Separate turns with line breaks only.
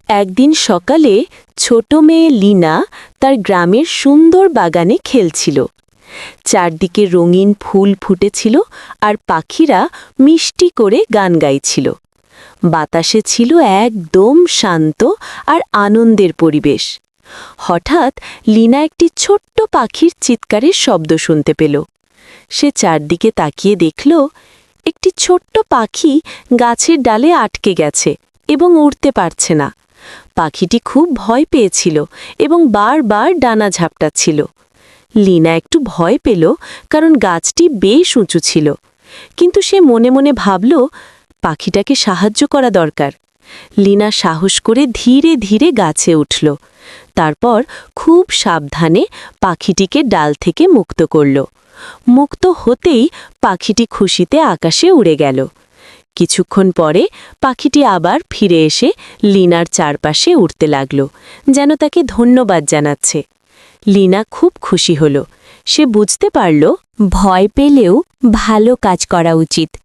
একদিন সকালে ছোট মেয়ে লীনা তার গ্রামের সুন্দর বাগানে খেলছিল। চারদিকে রঙিন ফুল ফুটেছিল আর পাখিরা মিষ্টি করে গান গাইছিল। বাতাসে ছিল একদম শান্ত আর আনন্দের পরিবেশ। হঠাৎ লীনা একটি ছোট্ট পাখির চিৎকারের শব্দ শুনতে পেল। সে চারদিকে তাকিয়ে দেখল একটি ছোট্ট পাখি গাছের ডালে আটকে গেছে এবং উড়তে পারছে না। পাখিটি খুব ভয় পেয়েছিল এবং বারবার ডানা ঝাপটাচ্ছিল। লীনা একটু ভয় পেল, কারণ গাছটি বেশ উঁচু ছিল। কিন্তু সে মনে মনে ভাবল পাখিটাকে সাহায্য করা দরকার। লীনা সাহস করে ধীরে ধীরে গাছে উঠল। তারপর খুব সাবধানে পাখিটিকে ডাল থেকে মুক্ত করল। মুক্ত হতেই পাখিটি খুশিতে আকাশে উড়ে গেল। কিছুক্ষণ পরে পাখিটি আবার ফিরে এসে লীনার চারপাশে উড়তে লাগল, যেন তাকে ধন্যবাদ জানাচ্ছে। লীনা খুব খুশি হল। সে বুঝতে পারল ভয় পেলেও ভালো কাজ করা উচিত।